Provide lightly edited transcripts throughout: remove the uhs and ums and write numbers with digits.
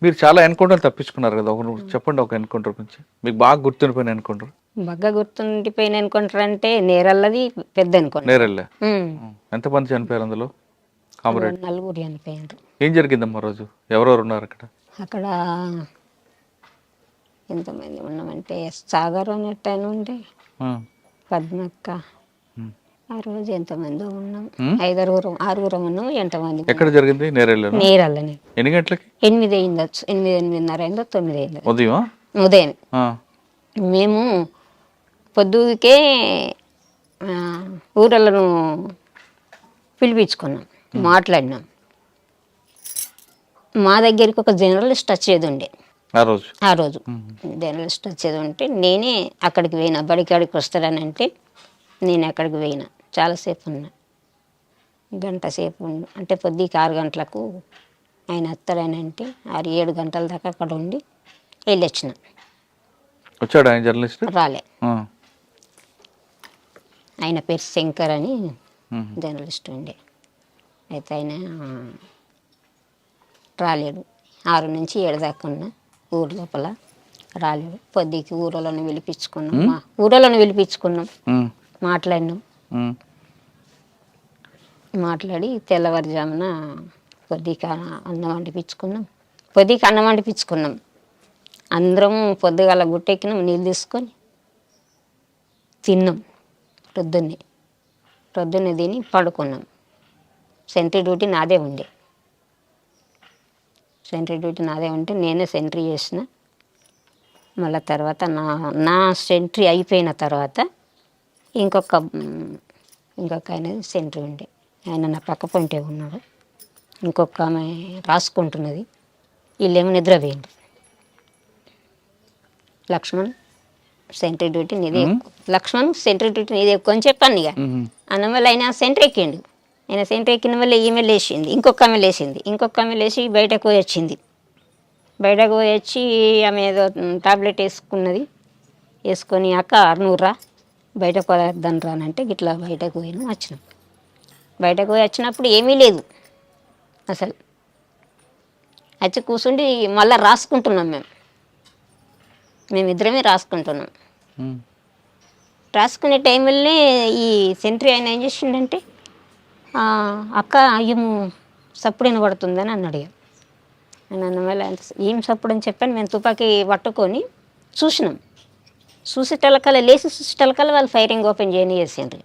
మీరు చాలా ఎన్కౌంటర్లు తప్పించుకున్నారు కదా, ఒక చెప్పండి ఒక ఎన్కౌంటర్ గురించి, మీకు బాగా గుర్తుండిపోయిన ఎన్కౌంటర్. బాగా గుర్తుండిపోయిన ఎన్కౌంటర్ అంటే నేరల్లది పెద్ద ఎన్కౌంటర్. నేరెళ్ళే ఎంతమంది చనిపోయారు అందులో? కామరేడ్ నలుగురు చనిపోయారు. ఏం జరిగిందమ్మా రోజు? ఎవరెవరు ఉన్నారు అక్కడ? అక్కడ ఎంతమంది ఉన్నామంటే సాగర్ అన్నట్టు ఆయన ఉండే, పద్మక్క, ఆ రోజు ఎంతమంది ఉన్నాం, 5-6 ఉన్నాం. ఎంతమంది ఎక్కడ జరిగింది? నేరల్లనే. ఎన్ని గంటలకి? 8 అయిందచ్చు, 8-8:30 అయిందో 9 అయిందో ఉదయం. ఉదయం. మేము పొద్దుకే ఊరలను పిలిపించుకున్నాం, మాట్లాడినాం. మా దగ్గరికి ఒక జర్నలిస్ట్ వచ్చేది ఉండే ఆ రోజు జర్నలిస్ట్ వచ్చేది ఉంటే నేనే అక్కడికి పోయినా. బడికాడికి వస్తాడని అంటే నేను అక్కడికి పోయినా. చాలాసేపు ఉన్నా, గంట సేపు అంటే పొద్దుకి 6 గంటలకు ఆయన వస్తాడని అంటే 6-7 గంటల దాకా అక్కడ ఉండి వెళ్ళొచ్చిన. వచ్చాడు ఆయన జర్నలిస్ట్? రాలే. ఆయన పేరు శంకర్ అని జర్నలిస్ట్ ఉండే. అయితే ఆయన రాలేడు. 6 నుంచి 7 దాకా ఉన్నా ఊరు లోపల, రాలేడు. పొద్దుకి ఊరలను పిలిపించుకున్నాం, మాట్లాడినాం. మాట్లాడి తెల్లవారుజామున పొద్దుకి అన్నం వండిపించుకున్నాం. అందరం పొద్దుగాల గుట్టెక్కినాం, నీళ్ళు తీసుకొని తిన్నాం. ప్రొద్దున్నే తిని పడుకున్నాం. సెంట్రీ డ్యూటీ నాదే ఉండే. నేనే సెంట్రీ చేసిన. మళ్ళీ తర్వాత నా సెంట్రీ అయిపోయిన తర్వాత ఇంకొక ఆయనది సెంట్రీ ఉండే. ఆయన నా పక్క పొంటే ఉన్నాడు. ఇంకొక ఆమె రాసుకుంటున్నది. వీళ్ళేమో నిద్రపోయింది. లక్ష్మణ్ సెంట్రీ డ్యూటీ నీదే ఎక్కువ అని చెప్పాను. ఇక అన్నవల్ల ఆయన సెంట్రీ ఎక్కిండు. ఆయన సెంట్రీ ఎక్కిన వల్ల ఈమె లేచింది, ఇంకొక ఆమె లేచి బయటకు పోయి వచ్చింది. ఆమె ఏదో టాబ్లెట్ వేసుకొని అక్క నువ్వురా బయటకు పోదాం రానంటే గిట్లా బయటకు వచ్చినాం. వచ్చినప్పుడు ఏమీ లేదు అసలు. వచ్చి కూర్చుండి మళ్ళీ రాసుకుంటున్నాం. మేమిద్దరమే రాసుకుంటున్నాం. రాసుకునే టైంలోనే ఈ సెంట్రీ ఆయన ఏం చేసిండంటే అక్క అయ్యము సప్పుడు వినబడుతుందని అన్నాడు. నేను అన్నమల్ల ఏం సప్పుడు అని చెప్పాను. మేము తుపాకీ పట్టుకొని చూసినాం. లేచి చూసేటలకల్లా వాళ్ళు ఫైరింగ్ ఓపెన్ చేసిండ్రు.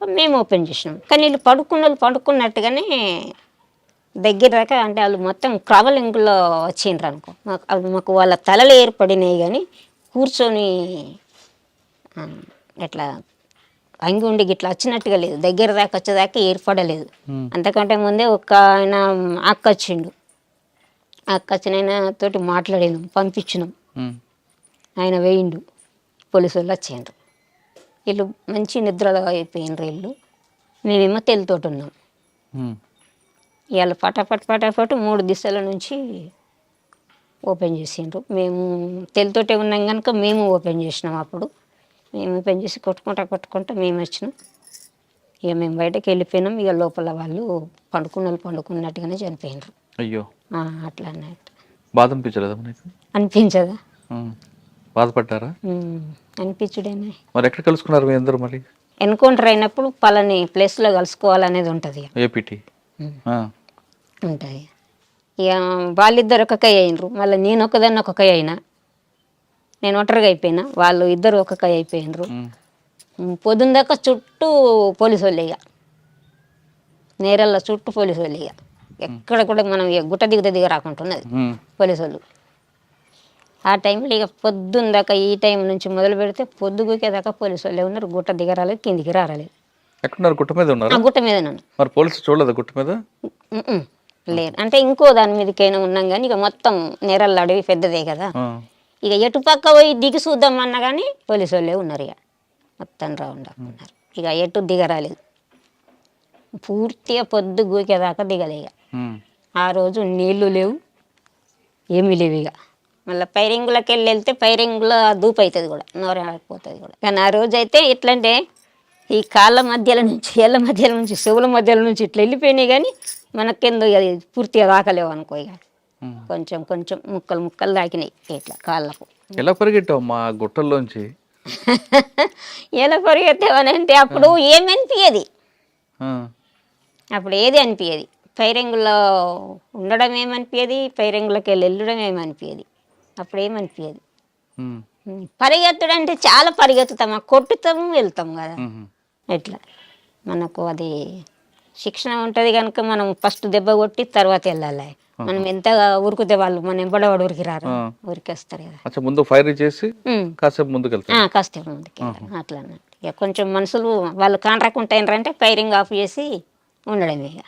మేము ఓపెన్ చేసినాం. కానీ వీళ్ళు పడుకున్నట్టుగానే దగ్గర దాకా, అంటే వాళ్ళు మొత్తం ట్రావెలింగ్లో వచ్చిండ్రు అనుకో. మాకు వాళ్ళ తలలు ఏర్పడినాయి కానీ కూర్చొని ఎట్లా అంగి ఉండి గిట్లా వచ్చినట్టుగా లేదు. దగ్గర దాకా వచ్చేదాకా ఏర్పడలేదు. అంతకంటే ముందే ఒక ఆయన అక్క వచ్చిన తోటి మాట్లాడినాం, పంపించినాం. ఆయన వేయిండు, పోలీసు వాళ్ళు వచ్చిండ్రు. వీళ్ళు మంచి నిద్రలో అయిపోయినరు. మేమేమో తెలుతోటి ఉన్నాం. ఇవాళ పటాపట్ 3 దిశల నుంచి ఓపెన్ చేసిండ్రు. మేము తెలుతోటే ఉన్నాం కనుక మేము ఓపెన్ చేసినాం. అప్పుడు మేము ఓపెన్ చేసి కొట్టుకుంటా మేము వచ్చినాం. ఇక మేము బయటకు వెళ్ళిపోయినాం. ఇక లోపల వాళ్ళు పండుకున్నట్టుగానే చనిపోయినారు. అయ్యో, అట్లా అన్నట్టు. బాధ అనిపించదా? బాధపడ్డారా? అనిపించుడేనే. మరి ఎక్కడ కలుసుకున్నారు మీ అందరూ? మరి ఎన్కౌంటర్ అయినప్పుడు పలాని ప్లేస్లో కలుసుకోవాలనేది ఉంటుంది. ఏపీటీ ఉంటుంది. ఇక వాళ్ళిద్దరు ఒక కై అయినరు. మళ్ళీ నేను ఒకదాన్ని ఒక కై అయినా. నేను ఒంటరిగా అయిపోయినా, వాళ్ళు ఇద్దరు ఒక కై అయిపోయినరు. పొద్దున్న దాకా చుట్టూ పోలీసు వాళ్ళు. ఇక నేరల్లో చుట్టూ పోలీసు వాళ్ళు. ఇక ఎక్కడ కూడా మనం గుట్ట దిగ రాకుంటున్నది పోలీసు వాళ్ళు. ఆ టైంలో ఇక పొద్దున్న దాకా ఈ టైం నుంచి మొదలు పెడితే పొద్దుగుకే దాకా పోలీసు వాళ్ళే ఉన్నారు. గుట్ట దిగరాలేదు, కిందికి రాలేదు. ఎక్కడున్నారు? గుట్ట మీద ఉన్నారు. గుట్ట మీద ఉన్నాను. మరి పోలీసు చూడలేదు గుట్ట మీద? లేదు, అంటే ఇంకో దాని మీదకైనా ఉన్నాం కానీ ఇక మొత్తం నేరల్ల అడవి పెద్దదే కదా. ఇక ఎటు పక్క పోయి దిగి చూద్దాం అన్నా కానీ పోలీసు వాళ్ళే ఉన్నారు. ఇక మొత్తం రౌండ్ ఉన్నారు. ఇక ఎటు దిగరాలేదు. పూర్తిగా పొద్దు గూకేదాకా దిగలే. ఇక ఆ రోజు నీళ్లు లేవు, ఏమీ లేవు. ఇక మళ్ళీ పైరింగులకి వెళ్తే పైరింగులో దూపు అవుతుంది కూడా, నోరాడిపోతుంది కూడా. కానీ ఆ రోజు అయితే ఎట్లంటే ఈ కాళ్ళ మధ్యలో నుంచి, ఏళ్ళ మధ్యలో నుంచి, చెవుల మధ్యలో నుంచి ఇట్లా వెళ్ళిపోయినాయి కానీ మనకెందుకు పూర్తిగా రాకలేవు అనుకో. ఇక కొంచెం కొంచెం ముక్కలు ముక్కలు తాకినాయి ఇట్లా కాళ్ళకు. ఎలా పరిగెట్టావు మా గుట్టల్లోంచి? ఎలా పరిగెత్తావనంటే అప్పుడు ఏమనిపించేది, ఆ, అప్పుడు ఏది అనిపించేది. ఫైరింగ్లో ఉండడం ఏమనిపించేది, ఫైరింగ్లోకి వెళ్ళడం ఏమనిపించేది, అప్పుడు ఏమనిపించేది. ఉమ్, పరిగెత్తడం అంటే చాలా పరిగెత్తుతాం, కొట్టుతాము వెళ్తాం కదా. ఉమ్, ఎట్లా మనకు అది శిక్షణ ఉంటుంది కనుక మనం ఫస్ట్ దెబ్బ కొట్టి తర్వాత వెళ్ళాలి. మనం ఎంత ఉరికితే వాళ్ళు మన ఎంబడవాడు ఉరికి రారు, ఉరికేస్తారు కదా. అచ్చా, ముందు ఫైర్ చేసి ఉమ్. కాసేపు ముందుకు వెళ్తాను. కాస్త ముందుకి అట్లా అన్నట్టు. ఇక కొంచెం మనుషులు వాళ్ళు కాంట్రాక్ట్ ఉంటాయంటే ఫైరింగ్ ఆఫ్ చేసి ఉండడమే ఇక.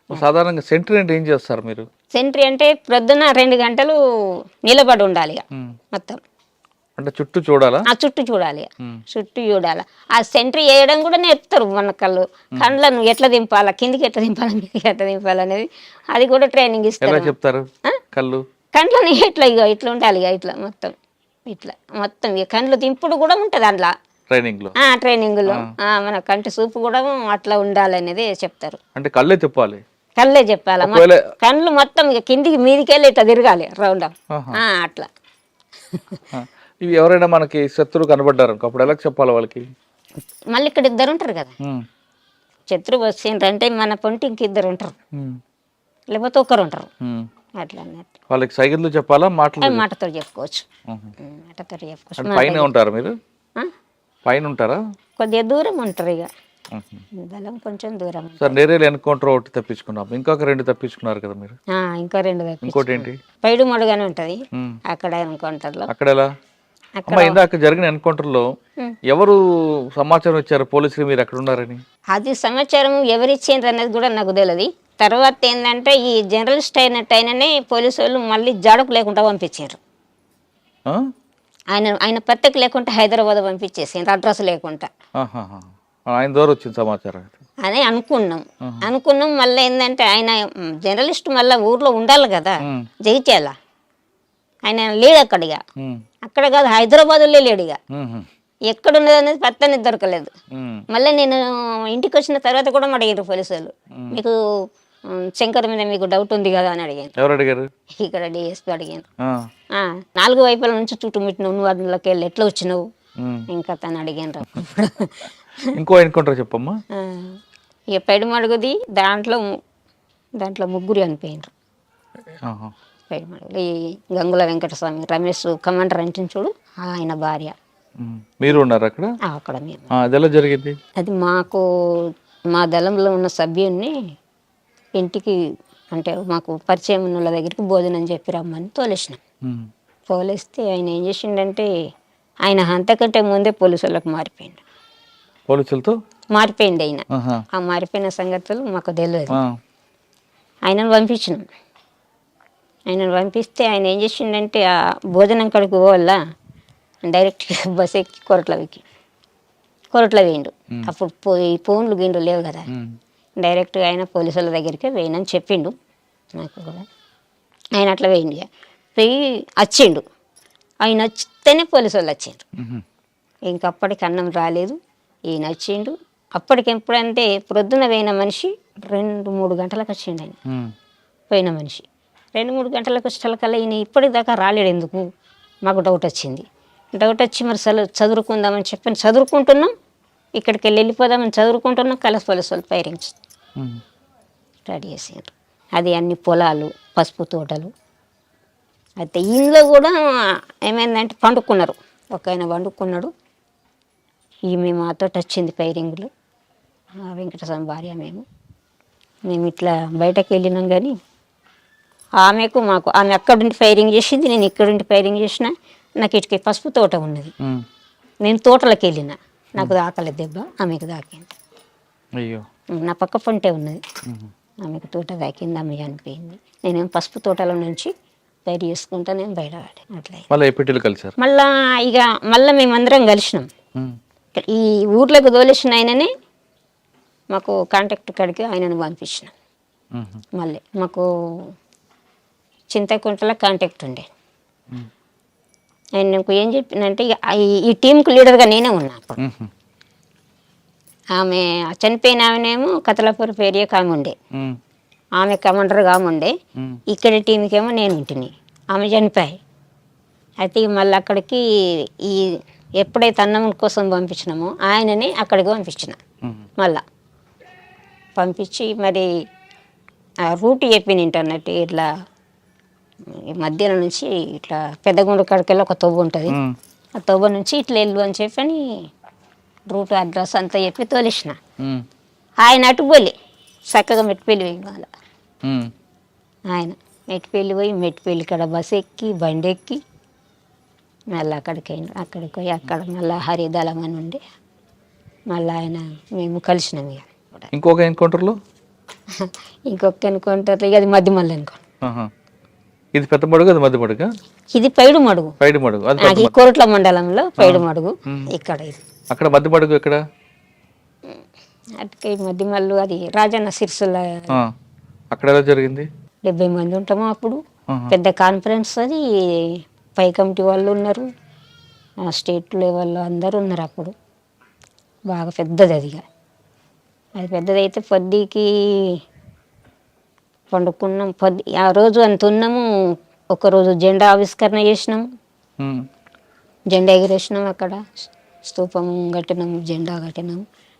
సాధారణంగా సెంట్రీ అంటే ఏం చేస్తారు మీరు? సెంట్రీ అంటే ప్రొద్దున 2 గంటలు నిలబడి ఉండాలి ఇక మొత్తం. అంటే చుట్టూ చూడాలా? ఆ చుట్టూ చూడాలి ఇక. చుట్టూ చూడాలి. ఆ సెంట్రీ వేయడం కూడా నేర్పుతారు మన కళ్ళను ఎట్లా దింపాలా, కిందికి ఎట్లా దింపాలా, మీదకి ఎట్లా దింపాలి అనేది అది కూడా ట్రైనింగ్ ఎలా ఇస్తారు. చెప్తారు? కళ్ళు కండ్లని ఇట్లా ఇక ఇట్లా ఉండాలి ఇక ఇట్లా మొత్తం ఇట్లా మొత్తం ఇక కండ్లు దింపుడు కూడా ఉంటుంది అందులో ట్రైనింగ్ లో. ట్రైనింగ్లో మన కంటి చూపు కూడా అట్లా ఉండాలి అనేది చెప్తారు. అంటే కళ్ళే తిప్పాలి? కళ్ళే చెప్పాలి. కళ్ళు మొత్తం ఇక కిందికి మీదికి వెళ్ళి ఇట్లా తిరగాలి రౌండ్ అట్లా. ఇవి ఎవరైనా మనకి శత్రువు కనబడ్డారు అప్పుడు ఎలా చెప్పాలి వాళ్ళకి? మళ్ళీ ఇక్కడ 2 ఉంటారు కదా, శత్రువు వచ్చిండ్రంటే మన పొంటి ఇంక 2 ఉంటారు, లేకపోతే 1 ఉంటారు అట్లా అన్నట్టు. వాళ్ళకి సైకిల్ చెప్పాలా, మాటతో చెప్పుకోవచ్చు, మాటతో చెప్పుకోవచ్చు. పైన ఉంటారు మీరు? పైన ఉంటారా? కొద్దిగా దూరం ఉంటారు ఇక, దళం కొంచెం దూరం. సార్ నేరేలు ఎన్కౌంటర్ ఒకటి తప్పించుకున్నాం, ఇంకొక 2 తప్పించుకున్నారు కదా మీరు? ఇంకో 2 ఇంకోటి ఏంటి? పైడు మడుగానే ఉంటది అక్కడ ఎన్కౌంటర్ లో. అక్కడ ఎలా? అమ్మా, ఇందాక జరిగిన ఎన్కౌంటర్ లో ఎవరు సమాచారం ఇచ్చారు పోలీసులు మీరు అక్కడ ఉన్నారని? అది సమాచారం ఎవరిచ్చిండ్రు అనేది కూడా నాకు తెలియదు. తర్వాత ఏంటంటే ఈ జర్నలిస్ట్ అయినట్టయిననే పోలీసు వాళ్ళు మళ్ళీ జాడకు లేకుండా పంపించారు. ఆయన పత్రిక లేకుండా హైదరాబాద్ పంపించేసిండ్రు, అడ్రస్ లేకుండా. ఆయన ద్వారా వచ్చింది సమాచారం అని అనుకున్నాం. మళ్ళీ ఏంటంటే ఆయన జర్నలిస్ట్ మళ్ళీ ఊర్లో ఉండాలి కదా, జగిత్యాల. ఆయన లేడు అక్కడిగా, అక్కడ కాదు హైదరాబాద్లో లేడుగా. ఎక్కడున్నది అనేది పత్తనే దొరకలేదు. మళ్ళీ నేను ఇంటికి వచ్చిన తర్వాత కూడా అడిగారు పోలీసు వాళ్ళు, మీకు శంకర్ మీద మీకు డౌట్ ఉంది కదా అని అడిగాను. ఎవరు అడిగారు? ఇక్కడ డిఎస్పీ అడిగాను. 4 వైపుల నుంచి చుట్టుముట్టినావు, నువ్వు అందులోకి వెళ్ళి ఎట్లా వచ్చినావు ఇంకా తను అడిగాను. ఇంకో ఎన్కౌంటర్ చెప్పమ్మా. ఇక పైడిమడుగుది దాంట్లో 3 చనిపోయినారు. పైడిమడుగులు ఈ గంగుల వెంకటస్వామి, రమేష్ కమాండర్ అంటే చూడు, ఆయన భార్య. మీరు ఉన్నారు అక్కడ? అక్కడ మేము. అది ఎలా జరిగింది? అది మా దళంలో ఉన్న సభ్యుని ఇంటికి అంటే మాకు పరిచయం ఉన్న వాళ్ళ దగ్గరికి భోజనం చెప్పి రమ్మని తోలేసినాం. తోలేస్తే ఆయన ఏం చేసిండంటే ఆయన అంతకంటే ముందే పోలీసు వాళ్ళకి మారిపోయిండు. పోలీసులతో మారిపోయింది ఆయన. ఆ మారిపోయిన సంగతులు మాకు తెలియదు. ఆయనను పంపించినాం. ఆయనను పంపిస్తే ఆయన ఏం చేసిండంటే ఆ భోజనం కడుకు పోవాల డైరెక్ట్గా బస్ ఎక్కి కొరట్ల వేయండు. అప్పుడు ఫోన్లు గిండు లేవు కదా, డైరెక్ట్గా ఆయన పోలీసు వాళ్ళ దగ్గరికి వేయనని చెప్పిండు నాకు కూడా. ఆయన అట్లా వేయండి పోయి వచ్చిండు. ఆయన వచ్చితేనే పోలీసు వాళ్ళు వచ్చిండ్రు. ఇంకప్పటికి అన్నం రాలేదు, ఈయన వచ్చిండు. అప్పటికి ఎప్పుడంటే ప్రొద్దున పోయిన మనిషి 2-3 గంటలకు వచ్చిండు. ఆయన పోయిన మనిషి 2-3 గంటలకు వచ్చేకల్లా ఈయన ఇప్పటిదాకా రాలేడు. ఎందుకు మాకు డౌట్ వచ్చింది. డౌట్ వచ్చి మరి చదువుకుందామని చెప్పి చదువుకుంటున్నాం, ఇక్కడికి వెళ్ళిపోదామని చదువుకుంటున్నాం. కలసి పోలీసు వాళ్ళు ఫైరింగ్ రెడీ చేసారు. అది అన్ని పొలాలు, పసుపు తోటలు. అయితే ఇంట్లో కూడా ఏమైందంటే పండుకున్నారు. ఒక ఆయన పండుకున్నాడు. ఈమె మాతో వచ్చింది ఫైరింగ్లో, వెంకటస్వామి భార్య. మేము ఇట్లా బయటకు వెళ్ళినాం కానీ ఆమెకు మాకు ఆమె అక్కడుండి ఫైరింగ్ చేసింది, నేను ఇక్కడుండి ఫైరింగ్ చేసిన. నాకు ఇటుకి పసుపు తోట ఉన్నది, నేను తోటలోకి వెళ్ళిన, నాకు దాకలేదు దెబ్బ, ఆమెకు దాకింది. అయ్యో, నా పక్క పొంటే ఉన్నది, ఆమెకు తోట దాకింది, ఆమె చనిపోయింది. నేనేం పసుపు తోటలో నుంచి బయట చేసుకుంటా నేను బయట అట్లా. మళ్ళీ మేమందరం కలిసినాం. ఈ ఊర్లోకి తోలేసిన ఆయననే మాకు కాంటాక్ట్ కాడికి ఆయనను పంపించినాం. మళ్ళీ మాకు చింతకుంటలో కాంటాక్ట్ ఉండే. ఆయన నాకు ఏం చెప్పిందంటే ఈ టీంకు లీడర్గా నేనే ఉన్నా అప్పుడు. ఆమె చనిపోయిన ఆమెనేమో కతలాపూర్ ఏరియాకి ఆమె ఉండే. ఆమె కమాండర్గా ఆమె ఉండే, ఇక్కడ టీంకేమో నేను ఉంటిని. ఆమె చనిపోయాయి. అయితే మళ్ళీ అక్కడికి ఈ ఎప్పుడైతే అన్నం కోసం పంపించినామో ఆయనని అక్కడికి పంపించిన. మళ్ళా పంపించి మరి ఆ రూట్ చెప్పిన ఇంటర్నెట్ ఇట్లా ఈ మధ్యలో నుంచి ఇట్లా పెద్దగుండు కాడికెళ్ళి ఒక తవ్వు ఉంటుంది, ఆ తవ్వ నుంచి ఇట్లా వెళ్ళు అని చెప్పని రూట్ అడ్రస్ అంతా చెప్పి తోలేసిన. ఆయన అటు పోలే, చక్కగా మెట్టిపల్లి పోయి వాళ్ళ ఆయన మెట్టిపల్లి పోయి మెట్టిపల్లి కాడ బస్ ఎక్కి బండి ఎక్కి మళ్ళీ అక్కడికి పోయి అక్కడ మళ్ళీ హరిదళం అని ఉండి మళ్ళీ ఆయన మేము కలిసినాం. ఇక ఇంకొక ఎన్కౌంటర్లో ఇంకొక ఎన్కౌంటర్ ఇక అది మధ్యమల్లి ఎన్కౌంటర్. ఇది పెద్ద మడుగు, అది మధ్య మడుగు, ఇది పైడు మడుగు. పైడి మడుగు అది ఈ కోరట్ల మండలంలో పైడు మడుగు. ఇక్కడ ఇది అక్కడ మధ్య మడుగు ఎక్కడ? అటుకే మధ్యమల్లు అది రాజన్న సిరిసిల్ల. అక్కడ ఎలా జరిగింది? 70 మంది ఉంటాము అప్పుడు. పెద్ద కాన్ఫరెన్స్ అది. పై కమిటీ వాళ్ళు ఉన్నారు, స్టేట్ లెవెల్లో అందరూ ఉన్నారు అప్పుడు. బాగా పెద్దది అది. అది పెద్దదైతే పొద్దుకి పండుకున్నాం. ఆ రోజు అంత ఉన్నాము. ఒకరోజు జెండా ఆవిష్కరణ చేసినాము, జెండా ఎగిరేసినాం, అక్కడ స్తూపం కట్టినాము, జెండా కట్టినాము.